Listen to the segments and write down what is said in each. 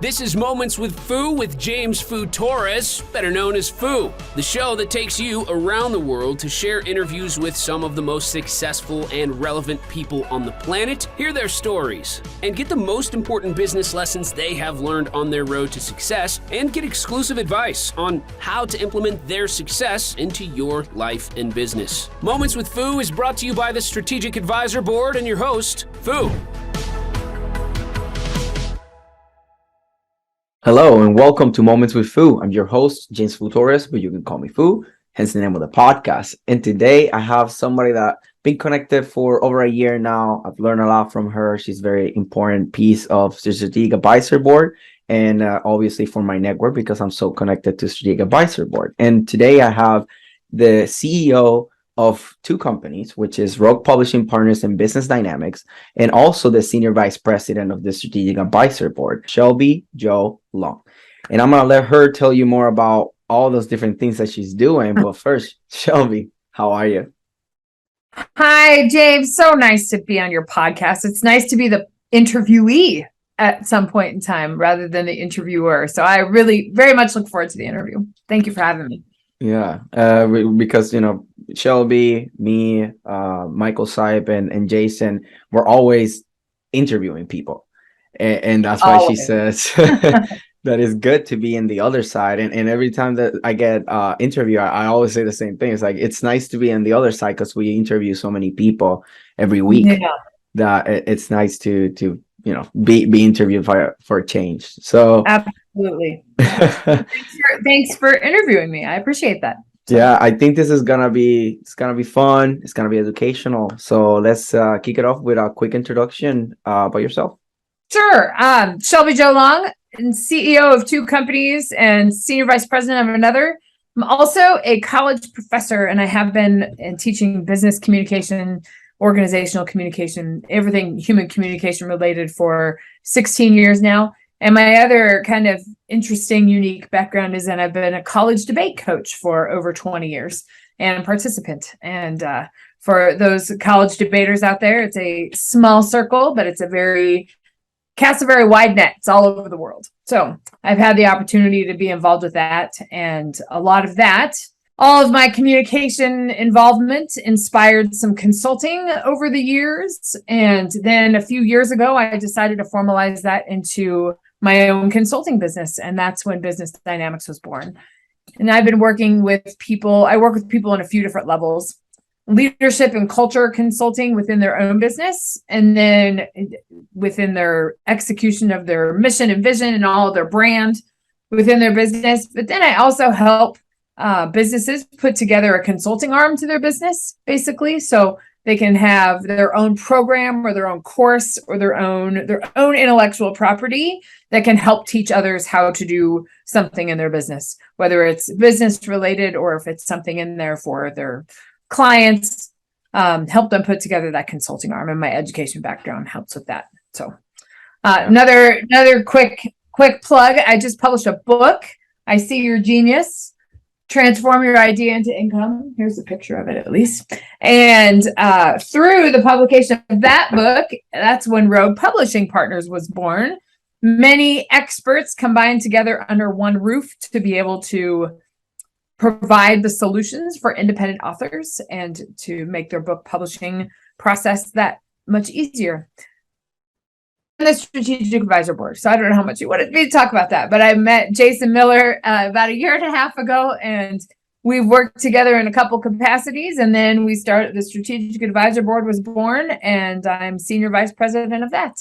This is Moments with Foo with James Foo Torres, better known as Foo, the show that takes you around the world to share interviews with some of the most successful and relevant people on the planet, hear their stories, and get the most important business lessons they have learned on their road to success, and get exclusive advice on how to implement their success into your life and business. Moments with Foo is brought to you by the Strategic Advisor Board and your host, Foo. Hello and welcome to Moments with Foo. I'm your host, James Foo Torres, but you can call me Foo, hence the name of the podcast. And today I have somebody that been connected for over a year now. I've learned a lot from her. She's a very important piece of the Strategic Advisor Board and obviously for my network because I'm so connected to Strategic Advisor Board. And today I have the CEO of two companies, which is Rogue Publishing Partners and Business Dynamics, and also the Senior Vice President of the Strategic Advisor Board, Shelby Jo Long. And I'm going to let her tell you more about all those different things that she's doing. But first, Shelby, how are you? Hi, James. So nice to be on your podcast. It's nice to be the interviewee at some point in time rather than the interviewer. So I really very much look forward to the interview. Thank you for having me. Yeah, because, Shelby, me, Michael Sipe, and Jason, we're always interviewing people. And that's why she says that it's good to be in the other side. And every time that I get interview, I always say the same thing. It's like, it's nice to be in the other side because we interview so many people every week that it's nice to be interviewed for a change. So absolutely. Thanks for interviewing me. I appreciate that. Yeah, I think this is gonna be fun. It's gonna be educational. So let's kick it off with a quick introduction by yourself. Sure. Shelby Jo Long, CEO of two companies and Senior Vice President of another. I'm also a college professor, and I have been teaching business communication, organizational communication, everything human communication related for 16 years now. And my other kind of interesting, unique background is that I've been a college debate coach for over 20 years and a participant. And for those college debaters out there, it's a small circle, but it's casts a very wide net. It's all over the world. So I've had the opportunity to be involved with that. And a lot of that, all of my communication involvement inspired some consulting over the years. And then a few years ago, I decided to formalize that into my own consulting business. And that's when Business Dynamics was born. And I've been working with people. I work with people on a few different levels: leadership and culture consulting within their own business, and then within their execution of their mission and vision and all of their brand within their business. But then I also help businesses put together a consulting arm to their business, basically, so they can have their own program or their own course or their own intellectual property that can help teach others how to do something in their business, whether it's business related or if it's something in there for their clients. Help them put together that consulting arm, and my education background helps with that. So another quick plug. I just published a book, I See Your Genius: Transform Your Idea into Income. Here's a picture of it, at least. And through the publication of that book, that's when Rogue Publishing Partners was born. Many experts combined together under one roof to be able to provide the solutions for independent authors and to make their book publishing process that much easier. The Strategic Advisor Board. So I don't know how much you wanted me to talk about that, but I met Jason Miller about a year and a half ago, and we've worked together in a couple capacities. And then we started the Strategic Advisor Board was born, and I'm Senior Vice President of that.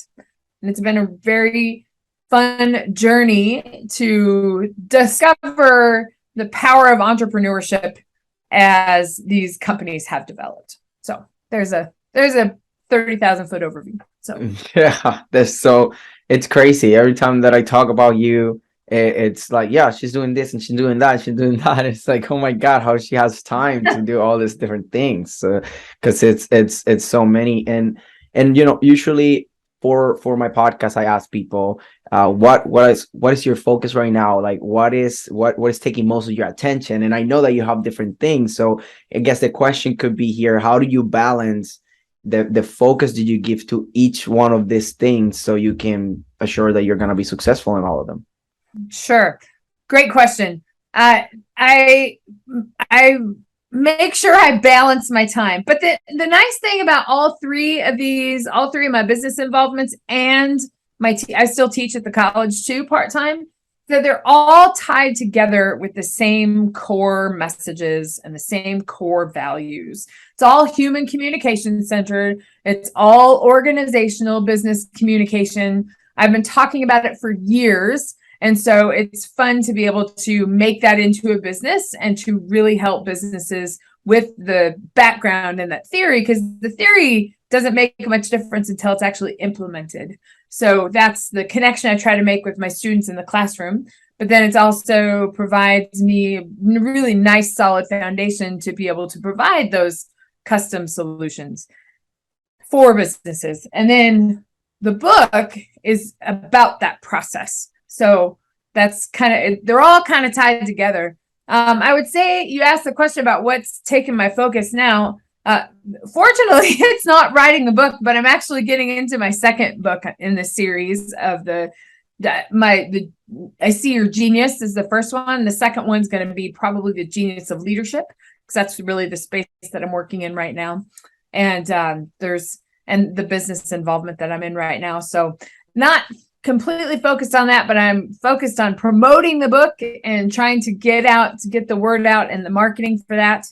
And it's been a very fun journey to discover the power of entrepreneurship as these companies have developed. So there's a 30,000-foot overview. So yeah, it's crazy. Every time that I talk about you, it's like, yeah, she's doing this and she's doing that, It's like, oh my God, how she has time to do all these different things. Because it's so many. And usually for my podcast, I ask people, what is your focus right now? Like, what is taking most of your attention? And I know that you have different things. So I guess the question could be here: how do you balance the focus do you give to each one of these things so you can assure that you're going to be successful in all of them? Sure. Great question. I make sure I balance my time. But the nice thing about all three of my business involvements and I still teach at the college too, part-time, that they're all tied together with the same core messages and the same core values. It's all human communication centered. It's all organizational business communication. I've been talking about it for years. And so it's fun to be able to make that into a business and to really help businesses with the background and that theory, because the theory doesn't make much difference until it's actually implemented. So that's the connection I try to make with my students in the classroom. But then it also provides me a really nice, solid foundation to be able to provide those custom solutions for businesses. And then the book is about that process. So that's they're all kind of tied together. I would say you asked the question about what's taking my focus now. Fortunately, it's not writing the book, but I'm actually getting into my second book in the series of I See Your Genius is the first one. The second one's going to be probably the genius of leadership, because that's really the space that I'm working in right now. And the business involvement that I'm in right now. So not completely focused on that, but I'm focused on promoting the book and trying to get the word out and the marketing for that.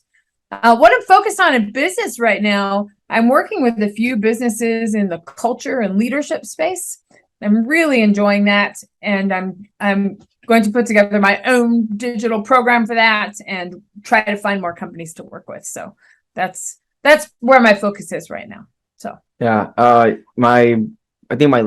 What I'm focused on in business right now, I'm working with a few businesses in the culture and leadership space. I'm really enjoying that. And I'm going to put together my own digital program for that and try to find more companies to work with. So that's where my focus is right now. So yeah, I think one of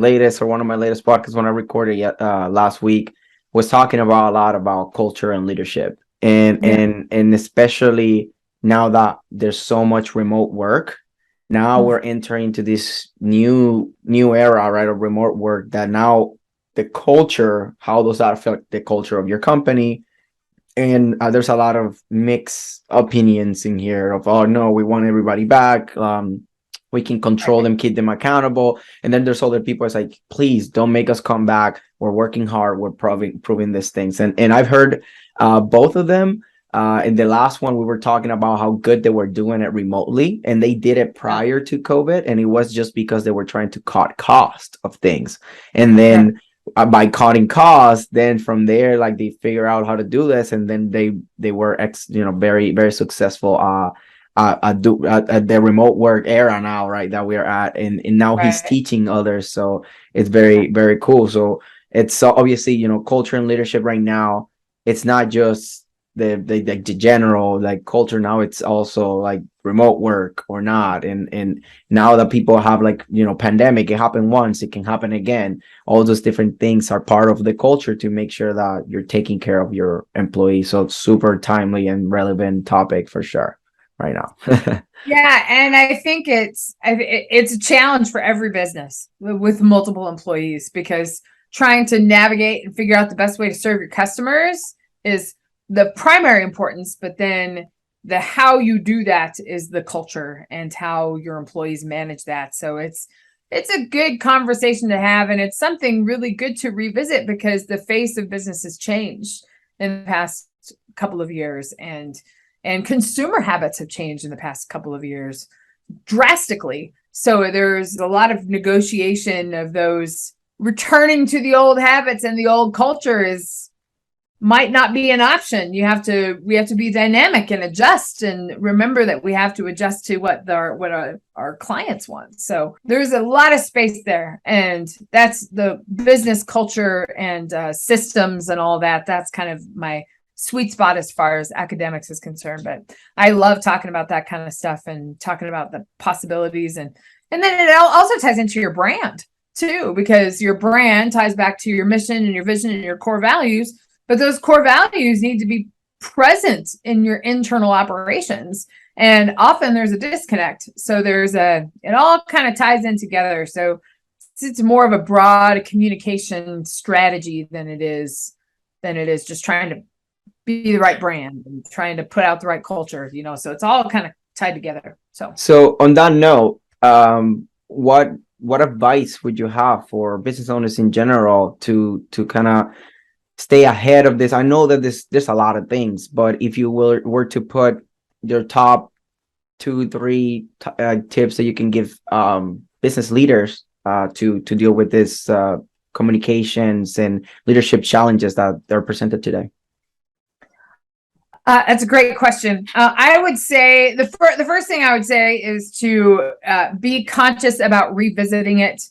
my latest podcasts when I recorded last week was talking about a lot about culture and leadership, and especially now that there's so much remote work. Now we're entering into this new era, right, of remote work, that now the culture, how does that affect the culture of your company? And there's a lot of mixed opinions in here of, oh no, we want everybody back. We can control them, keep them accountable. And then there's other people, it's like, please don't make us come back. We're working hard. We're proving these things. And I've heard both of them. In the last one, we were talking about how good they were doing it remotely, and they did it prior to COVID. And it was just because they were trying to cut cost of things. And then by cutting costs, then from there, like, they figure out how to do this. And then they were very, very successful at the remote work era now, right, that we're at. And now he's teaching others. So it's very, very cool. So it's obviously, culture and leadership right now, it's not just the general like culture. Now it's also like remote work or not. And now that people have pandemic, it happened once, it can happen again. All those different things are part of the culture to make sure that you're taking care of your employees. So it's super timely and relevant topic for sure right now. Yeah, and I think it's a challenge for every business with multiple employees, because trying to navigate and figure out the best way to serve your customers is the primary importance, but then the how you do that is the culture and how your employees manage that. So it's a good conversation to have, and it's something really good to revisit, because the face of business has changed in the past couple of years, and consumer habits have changed in the past couple of years drastically. So there's a lot of negotiation of those returning to the old habits, and the old culture might not be an option. We have to be dynamic and adjust, and remember that we have to adjust to what our clients want. So there's a lot of space there, and that's the business culture and systems and all that. That's kind of my sweet spot as far as academics is concerned. But I love talking about that kind of stuff and talking about the possibilities, and then it also ties into your brand too, because your brand ties back to your mission and your vision and your core values. But those core values need to be present in your internal operations. And often there's a disconnect. So it all kind of ties in together. So it's more of a broad communication strategy than it is just trying to be the right brand and trying to put out the right culture, so it's all kind of tied together. So on that note, What advice would you have for business owners in general to kind of stay ahead of this? I know that there's a lot of things, but if you were to put your top 2, 3 tips that you can give business leaders to deal with this communications and leadership challenges that they're presented today. That's a great question. I would say the first thing I would say is to be conscious about revisiting it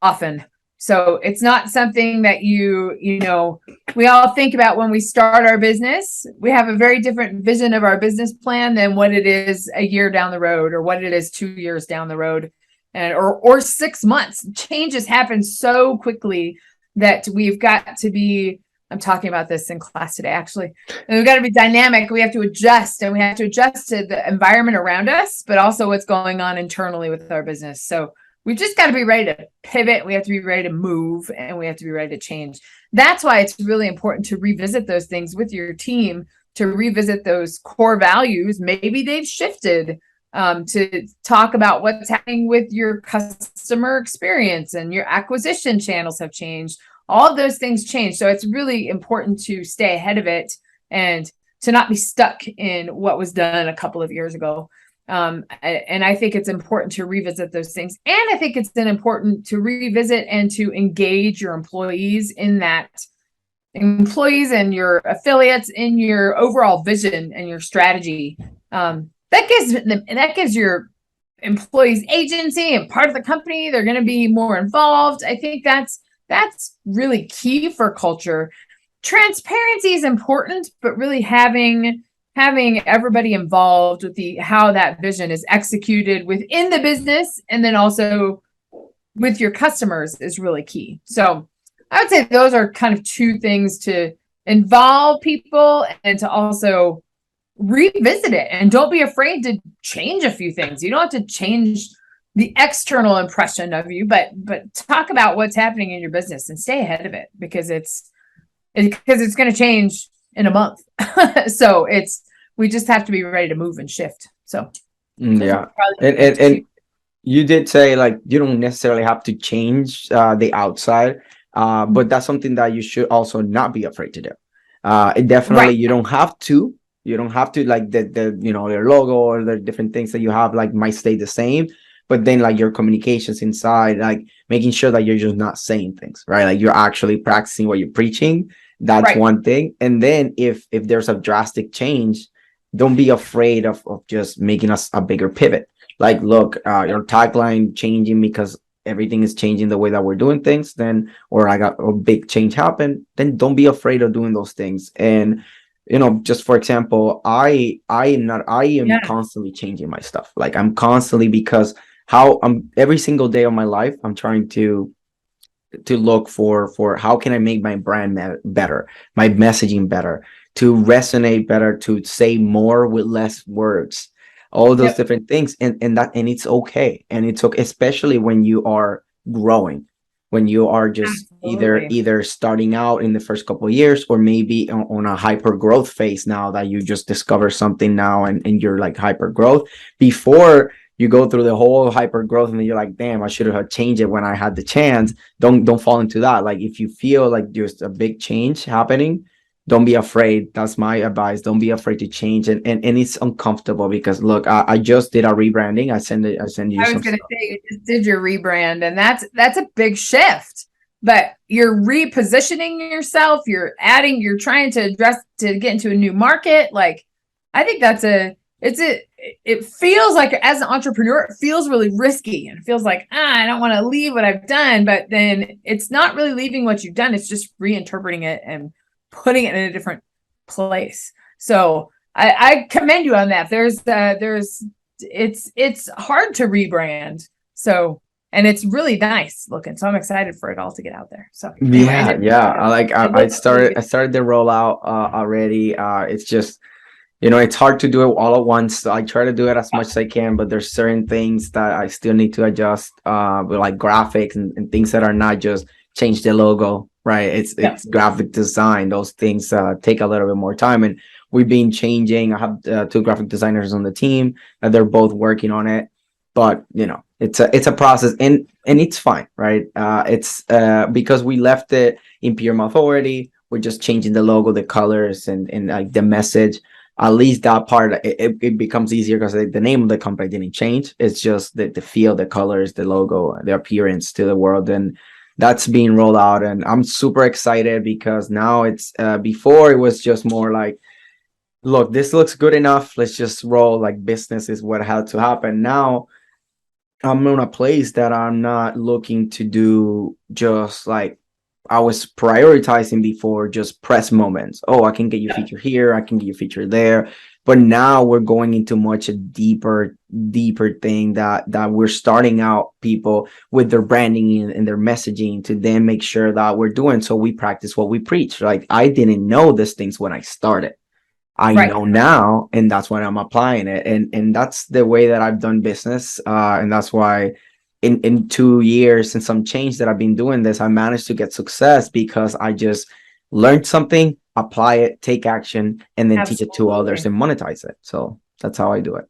often. So it's not something that we all think about when we start our business. We have a very different vision of our business plan than what it is a year down the road, or what it is 2 years down the road, and or 6 months. Changes happen so quickly that we've got to be. I'm talking about this in class today, actually. And we've got to be dynamic. We have to adjust, and we have to adjust to the environment around us, but also what's going on internally with our business. So we've just got to be ready to pivot. We have to be ready to move, and we have to be ready to change. That's why it's really important to revisit those things with your team, to revisit those core values. Maybe they've shifted, to talk about what's happening with your customer experience, and your acquisition channels have changed. All of those things change. So it's really important to stay ahead of it and to not be stuck in what was done a couple of years ago. And I think it's important to revisit those things. And I think it's important to revisit and to engage your employees in that, employees and your affiliates in your overall vision and your strategy. That gives your employees agency and part of the company. They're going to be more involved. I think that's really key for culture. Transparency is important, but really having everybody involved with how that vision is executed within the business, and then also with your customers, is really key. So I would say those are kind of 2 things: to involve people and to also revisit it. And don't be afraid to change a few things. You don't have to change the external impression of you, but talk about what's happening in your business and stay ahead of it, because it's going to change in a month. So we just have to be ready to move and shift. So yeah, and you did say, like, you don't necessarily have to change the outside, but that's something that you should also not be afraid to do. It definitely, right. You don't have to, like the your logo or the different things that you have, like, might stay the same. But then, like, your communications inside, like making sure that you're just not saying things, right? Like, you're actually practicing what you're preaching. That's right. One thing. And then if there's a drastic change, don't be afraid of just making us a bigger pivot. Like, look, your tagline changing because everything is changing the way that we're doing things, then, or I got a big change happen, then don't be afraid of doing those things. And just for example, I am constantly changing my stuff. Like, I'm constantly, because every single day of my life, I'm trying to look for how can I make my brand better, my messaging better, to resonate better, to say more with less words, all those different things. And it's okay. And it's okay, especially when you are growing, when you are just either starting out in the first couple of years, or maybe on a hyper growth phase now that you just discover something now and you're like hyper growth. Before you go through the whole hyper growth and then you're like, damn, I should have changed it when I had the chance. Don't fall into that. Like, if you feel like there's a big change happening, don't be afraid. That's my advice. Don't be afraid to change. And it's uncomfortable, because look, I just did a rebranding. I send you. I was going to say, you just did your rebrand, and that's a big shift. But you're repositioning yourself. You're trying to get into a new market. Like, I think it feels like, as an entrepreneur, it feels really risky, and it feels like, I don't want to leave what I've done, but then it's not really leaving what you've done. It's just reinterpreting it and putting it in a different place. So I commend you on that. It's hard to rebrand. So, and it's really nice looking. So I'm excited for it all to get out there. So I started the rollout already. It's just, it's hard to do it all at once. So I try to do it as much as I can, but there's certain things that I still need to adjust, with like graphics and things that are not just change the logo, right? It's graphic design. Those things take a little bit more time, and we've been changing. I have 2 graphic designers on the team, and they're both working on it. But It's a process, and it's fine, right? It's because we left it in pure authority. We're just changing the logo, the colors, and like the message. At least that part, it becomes easier because the name of the company didn't change. It's just the feel, the colors, the logo, the appearance to the world, and that's being rolled out. And I'm super excited because now it's before it was just more like, look, this looks good enough. Let's just roll. Like business is what had to happen. Now I'm in a place that I'm not looking to do just like I was prioritizing before, just press moments. Oh, I can get you featured here, I can get you featured there. But now we're going into much a deeper thing that we're starting out people with their branding and their messaging to then make sure that we're doing so we practice what we preach. Like I didn't know these things when I started. I know now, and that's why I'm applying it. And that's the way that I've done business. And that's why in 2 years and some change that I've been doing this, I managed to get success because I just learned something, apply it, take action, and then teach it to others and monetize it. So that's how I do it.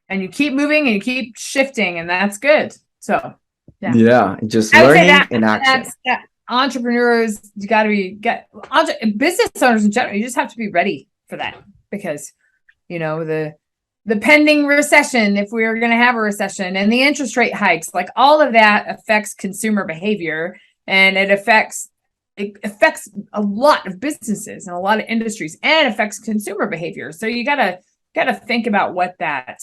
And you keep moving and you keep shifting, and that's good. So yeah, just learning and action. Entrepreneurs, you got to business owners in general, you just have to be ready for that, because the pending recession, if we are going to have a recession, and the interest rate hikes, like all of that affects consumer behavior, and it affects a lot of businesses and a lot of industries, and it affects consumer behavior. So you gotta think about what that,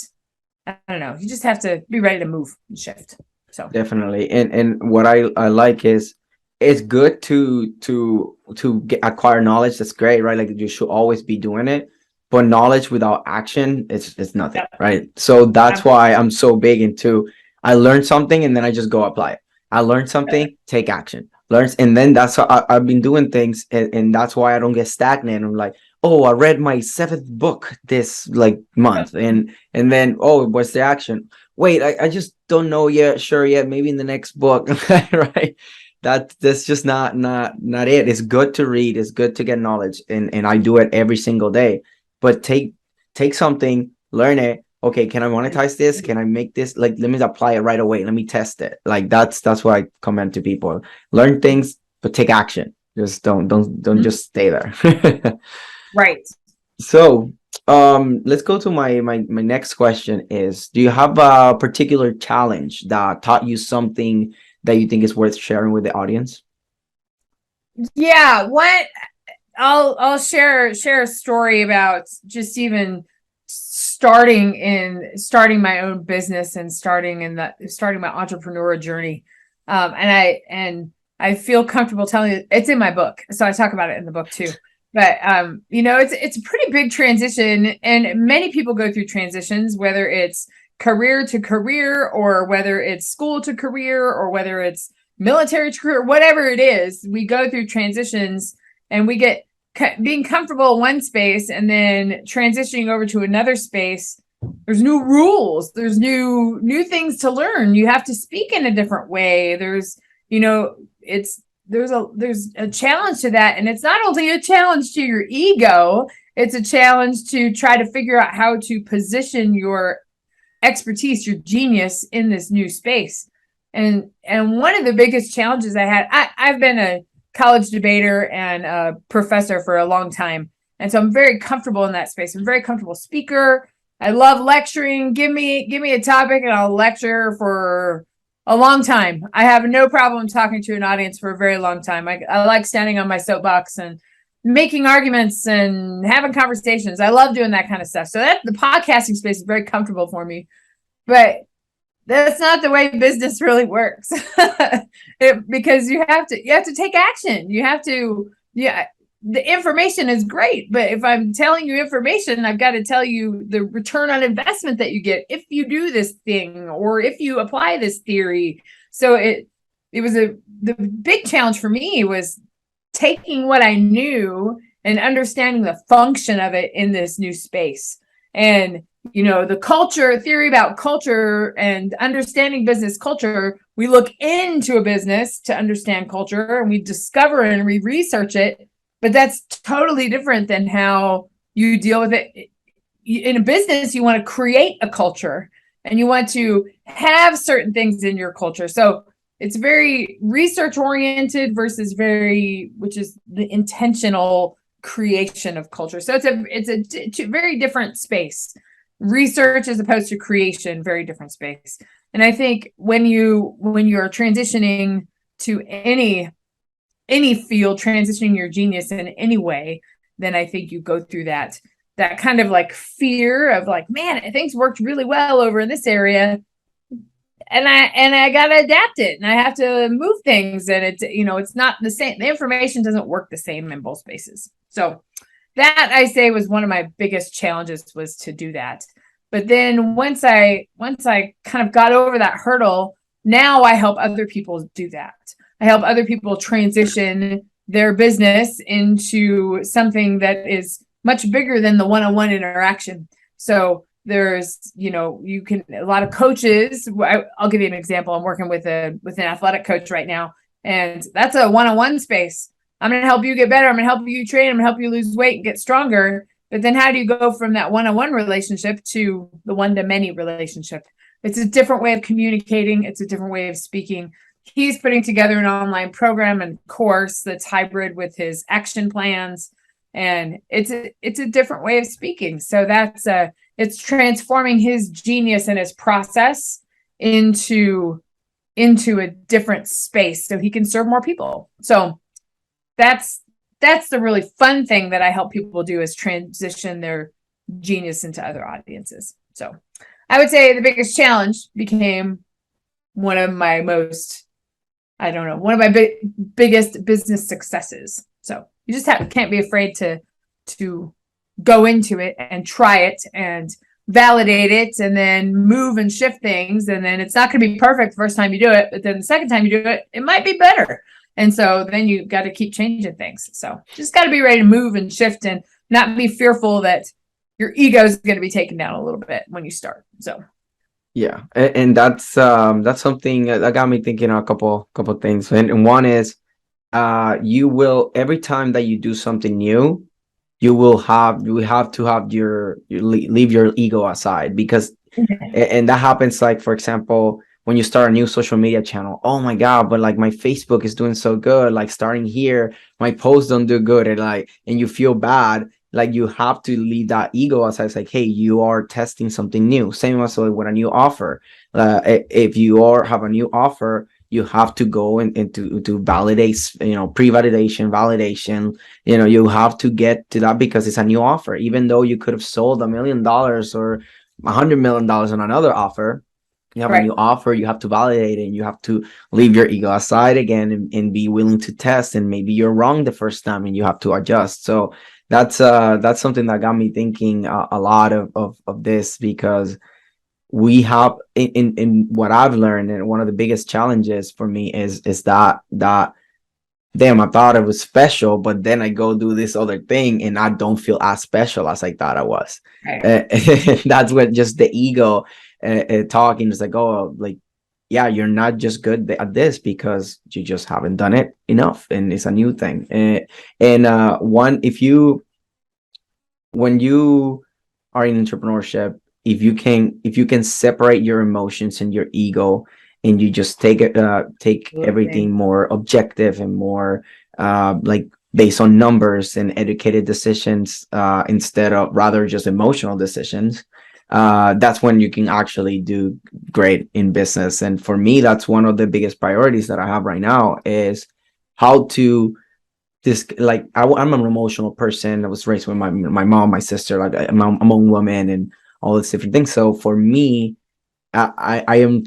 I don't know, you just have to be ready to move and shift. So definitely. And what I like is, it's good to acquire knowledge. That's great, right? Like you should always be doing it, but knowledge without action, it's nothing, right? So that's why I'm so big into, I learned something and then I just go apply it. I learned something, take action. And then that's how I've been doing things, and that's why I don't get stagnant. I'm like, oh, I read my 7th book this like month, and then, oh, what's the action? Wait, I just don't know yet. Sure yet, maybe in the next book, right? That's just not it. It's good to read, it's good to get knowledge, and I do it every single day. But take something, learn it. Okay, can I monetize this? Can I make this? Like, let me apply it right away. Let me test it. Like that's what I commend to people. Learn things, but take action. Just don't just stay there. Right. So let's go to my next question is, do you have a particular challenge that taught you something that you think is worth sharing with the audience? Yeah, I'll share a story about just even starting my own business and starting my entrepreneur journey. And I feel comfortable telling you, it's in my book, so I talk about it in the book too. But it's a pretty big transition, and many people go through transitions, whether it's career to career, or whether it's school to career, or whether it's military to career, whatever it is. We go through transitions, and we get being comfortable in one space and then transitioning over to another space. There's new rules, there's new things to learn. You have to speak in a different way. There's a challenge to that, and it's not only a challenge to your ego, it's a challenge to try to figure out how to position your expertise, your genius, in this new space. And one of the biggest challenges I had, I've been a college debater and a professor for a long time, and so I'm very comfortable in that space. I'm a very comfortable speaker. I love lecturing. Give me a topic and I'll lecture for a long time. I have no problem talking to an audience for a very long time. I like standing on my soapbox and making arguments and having conversations. I love doing that kind of stuff. So the podcasting space is very comfortable for me, but that's not the way business really works. Because you have to take action. The information is great, but if I'm telling you information, I've got to tell you the return on investment that you get if you do this thing, or if you apply this theory. So the big challenge for me was taking what I knew and understanding the function of it in this new space. And the culture theory about culture and understanding business culture, we look into a business to understand culture, and we discover and we research it, but that's totally different than how you deal with it. In a business, you want to create a culture. and you want to have certain things in your culture. So it's very research oriented versus which is the intentional creation of culture. So it's a very different space. Research as opposed to creation, very different space. And I think when you're transitioning to any field, transitioning your genius in any way, then I think you go through that kind of like fear of like, man, things worked really well over in this area, and I got to adapt it, and I have to move things, and it's not the same. The information doesn't work the same in both spaces. So that, I say, was one of my biggest challenges, was to do that. But then once I kind of got over that hurdle, now I help other people do that. I help other people transition their business into something that is much bigger than the one-on-one interaction. So there's, a lot of coaches. I'll give you an example. I'm working with an athletic coach right now, and that's a one-on-one space. I'm going to help you get better. I'm going to help you train. I'm going to help you lose weight and get stronger. But then how do you go from that one-on-one relationship to the one-to-many relationship? It's a different way of communicating. It's a different way of speaking. He's putting together an online program and course that's hybrid with his action plans. And it's a different way of speaking. So it's transforming his genius and his process into a different space so he can serve more people. So that's the really fun thing that I help people do, is transition their genius into other audiences. So I would say the biggest challenge became one of my biggest business successes. So you just can't be afraid to go into it and try it and validate it, and then move and shift things. And then it's not going to be perfect the first time you do it, but then the second time you do it, it might be better. And so then you got to keep changing things. So just got to be ready to move and shift, and not be fearful that your ego is going to be taken down a little bit when you start. So yeah, and that's something that got me thinking a couple things. And one is, you will, every time that you do something new, you have to have leave your ego aside, because and that happens, like, for example, when you start a new social media channel. Oh my God, but like my Facebook is doing so good, like starting here, my posts don't do good, and you feel bad. Like, you have to leave that ego aside. It's like, hey, you are testing something new. Same also with a new offer. If you have a new offer, you have to go into validate, pre-validation, validation. You have to get to that, because it's a new offer. Even though you could have sold $1 million or $100 million on another offer, you have a new offer, you have to validate it, and you have to leave your ego aside again, and be willing to test. And maybe you're wrong the first time, and you have to adjust. So that's something that got me thinking a lot of this, because we have in what I've learned, and one of the biggest challenges for me is that damn, I thought it was special, but then I go do this other thing, and I don't feel as special as I thought I was. That's what just the ego talking is like, oh, like, yeah, you're not just good at this because you just haven't done it enough, and it's a new thing. When you are in entrepreneurship, if you can separate your emotions and your ego, and you just take everything more objective and more like based on numbers and educated decisions, instead of rather just emotional decisions, that's when you can actually do great in business. And for me, that's one of the biggest priorities that I have right now, is how to I'm an emotional person. I was raised with my mom, my sister, like I'm among women and all these different things. So for me, I'm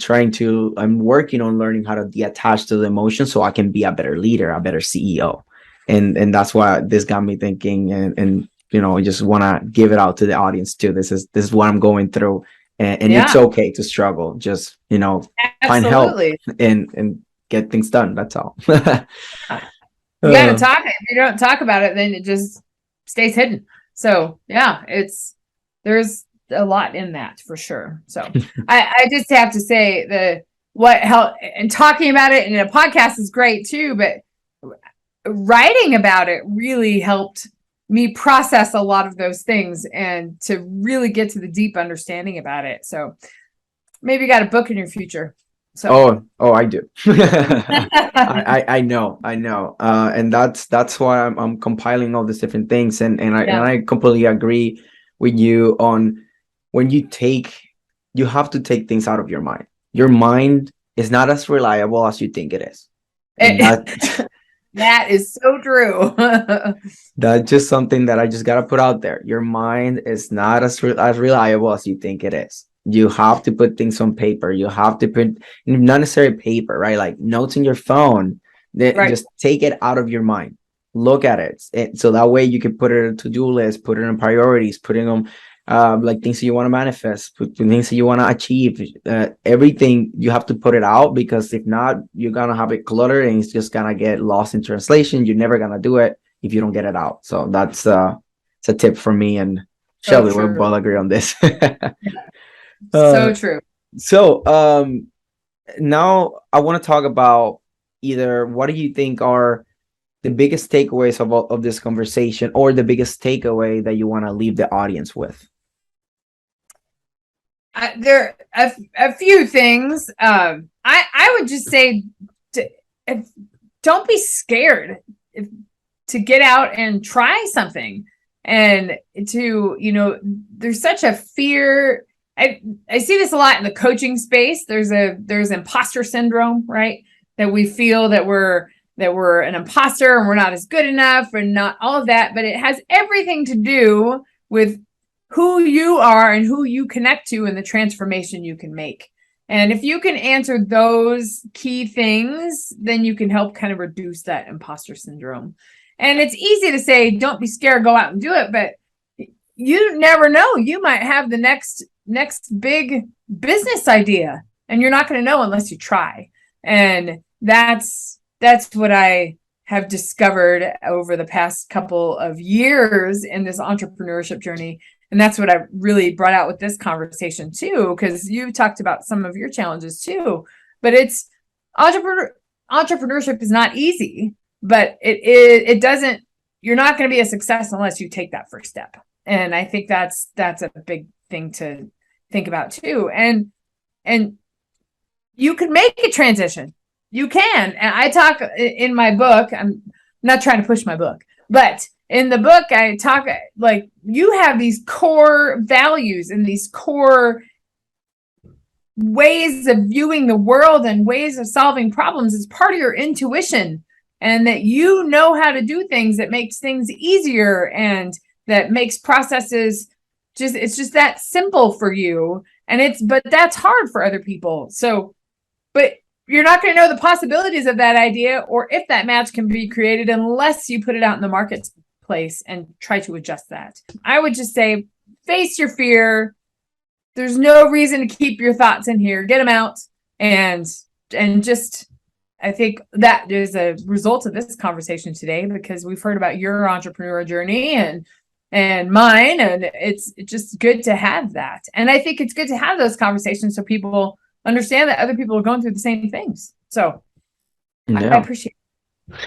working on learning how to detach to the emotions, so I can be a better leader, a better CEO. And that's why this got me thinking, and I just want to give it out to the audience too. This is what I'm going through, and it's okay to struggle. Just find help and get things done. That's all. You gotta talk. If you don't talk about it, then it just stays hidden. So yeah, there's a lot in that for sure. So I just have to say and talking about it in a podcast is great too, but writing about it really helped me process a lot of those things, and to really get to the deep understanding about it. So maybe you got a book in your future. So I do. I know. And that's why I'm compiling all these different things, and I completely agree with you on when you have to take things out of your mind. Your mind is not as reliable as you think it is. And that is so true. That's just something that I just gotta put out there. Your mind is not as reliable as you think it is. You have to put things on paper. You have to put, not necessarily paper, right? Like notes in your phone. Just take it out of your mind. Look at it. So that way you can put it in a to-do list, put it in priorities, put it on like things that you want to manifest, things that you want to achieve. Everything you have to put it out, because if not, you're gonna have it cluttered and it's just gonna get lost in translation. You're never gonna do it if you don't get it out. So that's it's a tip for me and Shelby. We'll both agree on this. So true. So now I want to talk about either what do you think are the biggest takeaways of this conversation, or the biggest takeaway that you want to leave the audience with? There are a few things. I would just say, don't be scared to get out and try something, and to, there's such a fear. I see this a lot in the coaching space. There's imposter syndrome, right? That we feel that we're an imposter and we're not as good enough, and not all of that, but it has everything to do with who you are and who you connect to and the transformation you can make. And if you can answer those key things, then you can help kind of reduce that imposter syndrome. And it's easy to say, don't be scared, go out and do it. But you never know. You might have the next big business idea, and you're not going to know unless you try. And that's what I have discovered over the past couple of years in this entrepreneurship journey. And that's what I really brought out with this conversation too, because you talked about some of your challenges too. But it's entrepreneurship is not easy, but it doesn't, you're not going to be a success unless you take that first step. And I think that's a big thing to think about too. And you can make a transition. You can. And I talk in my book, I'm not trying to push my book, but in the book, I talk like you have these core values and these core ways of viewing the world and ways of solving problems. It's part of your intuition, and that you know how to do things that makes things easier and that makes processes it's just that simple for you. But that's hard for other people. So, but you're not going to know the possibilities of that idea or if that match can be created unless you put it out in the marketplace and try to adjust that. I would just say, face your fear. There's no reason to keep your thoughts in here. Get them out. And just, I think that is a result of this conversation today, because we've heard about your entrepreneurial journey and mine, and it's just good to have that. And I think it's good to have those conversations so people understand that other people are going through the same things. So I appreciate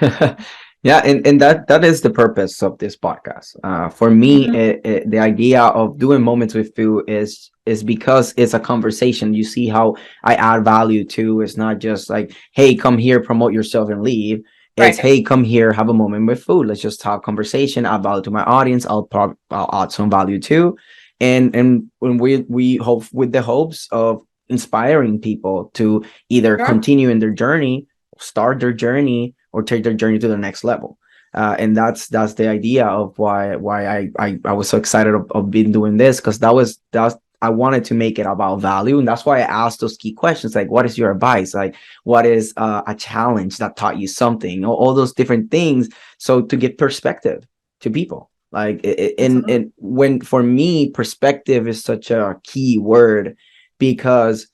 it. Yeah, and that is the purpose of this podcast. For me, the idea of doing Moments with Foo is because it's a conversation. You see how I add value to. It's not just like, hey, come here, promote yourself and leave. It's, hey, come here, have a moment with Foo. Let's just have conversation, add value to my audience. I'll add some value too. And when we hope, with the hopes of inspiring people to either continue in their journey, start their journey, or take their journey to the next level. And that's the idea of why I was so excited of being doing this, because I wanted to make it about value. And that's why I asked those key questions, like, what is your advice? Like, what is a challenge that taught you something? All those different things. So to give perspective to people, like, and when, for me, perspective is such a key word, because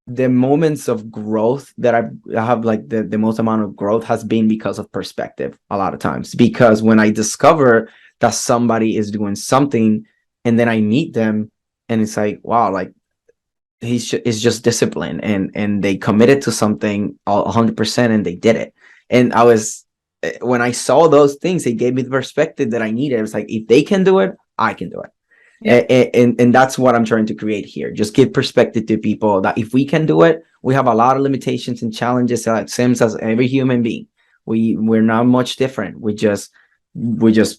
the moments of growth that I have, like the most amount of growth, has been because of perspective a lot of times. Because when I discover that somebody is doing something and then I meet them and it's like, wow, like it's just discipline, and they committed to something 100% and they did it. And when I saw those things, it gave me the perspective that I needed. It was like, if they can do it, I can do it. Yeah. And that's what I'm trying to create here. Just give perspective to people that if we can do it, we have a lot of limitations and challenges that same as every human being. We're not much different. We just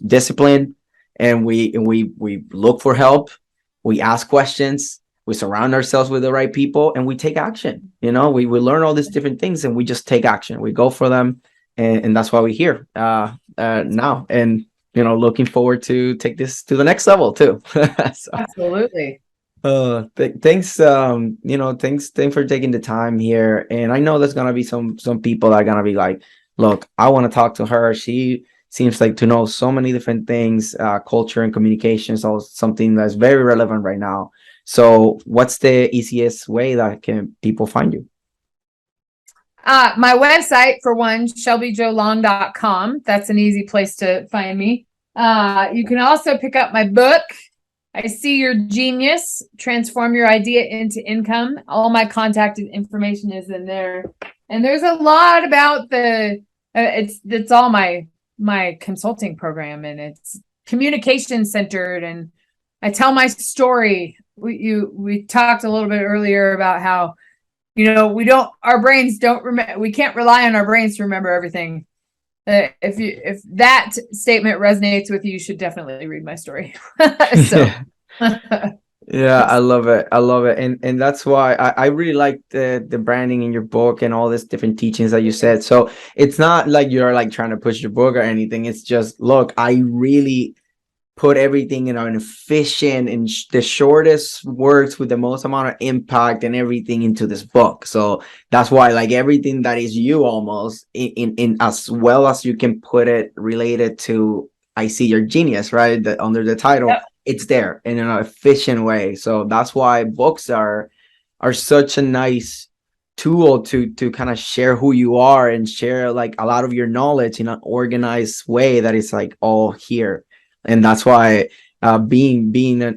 discipline, and we look for help. We ask questions. We surround ourselves with the right people, and we take action. We learn all these different things, and we just take action. We go for them, and that's why we're here now. And looking forward to take this to the next level too. So, absolutely. Thanks. Thanks for taking the time here. And I know there's gonna be some people that are gonna be like, look, I want to talk to her. She seems like to know so many different things, culture and communications, all something that's very relevant right now. So what's the easiest way that can people find you? My website, for one, shelbyjolong.com. That's an easy place to find me. You can also pick up my book, I See Your Genius, Transform Your Idea into Income. All my contact information is in there. And there's a lot about it's all my consulting program, and it's communication centered, and I tell my story. We talked a little bit earlier about how, our brains don't remember. We can't rely on our brains to remember everything. If that statement resonates with you, you should definitely read my story. So. Yeah, I love it. And that's why I really like the branding in your book and all these different teachings that you said. So it's not like you're like trying to push your book or anything. It's just, look, I really put everything in an efficient and the shortest words with the most amount of impact and everything into this book. So that's why, like, everything that is you almost in as well as you can put it related to I See Your Genius, right? Under the title. Yep. It's there in an efficient way. So that's why books are such a nice tool to kind of share who you are and share like a lot of your knowledge in an organized way that is like all here. And that's why being in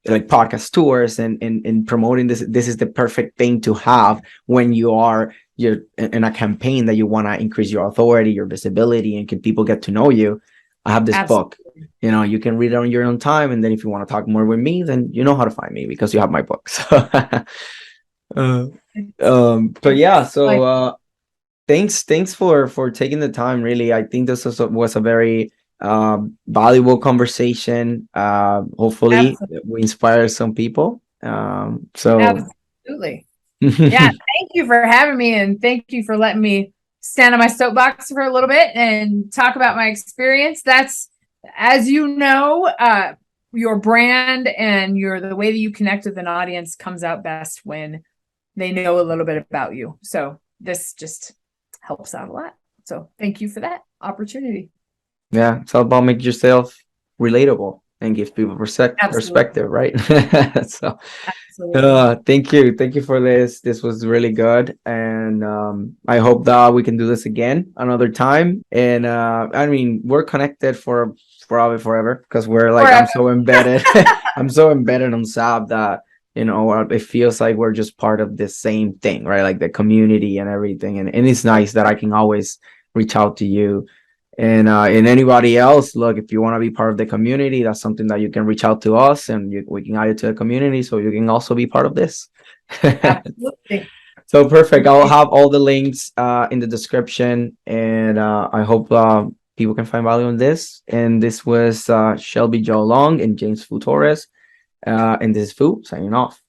like podcast tours and promoting this is the perfect thing to have when you're in a campaign that you want to increase your authority, your visibility, and can people get to know you. I have this book. You can read it on your own time, and then if you want to talk more with me, then you know how to find me because you have my book. So, but yeah, so thanks for taking the time. Really, I think this was a very valuable conversation. Hopefully, we inspire some people. So absolutely, yeah. Thank you for having me, and thank you for letting me stand on my soapbox for a little bit and talk about my experience. That's, as you know, your brand and the way that you connect with an audience comes out best when they know a little bit about you. So this just helps out a lot. So thank you for that opportunity. Yeah, it's all about making yourself relatable and give people perspective, right? So thank you for this. This was really good, and I hope that we can do this again another time. And I mean, we're connected for probably forever because we're like forever. I'm so embedded. I'm so embedded on SAP that it feels like we're just part of the same thing, right? Like the community and everything. And it's nice that I can always reach out to you. And anybody else, look, if you want to be part of the community, that's something that you can reach out to us, and we can add you to the community so you can also be part of this. Absolutely. So perfect. I'll have all the links in the description, and I hope people can find value in this. And this was Shelby Jo Long and James Foo Torres, and this is Foo signing off.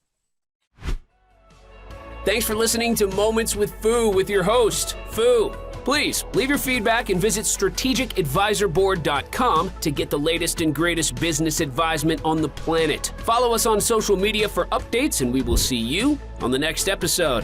Thanks for listening to Moments with Foo with your host, Foo. Please leave your feedback and visit strategicadvisorboard.com to get the latest and greatest business advisement on the planet. Follow us on social media for updates, and we will see you on the next episode.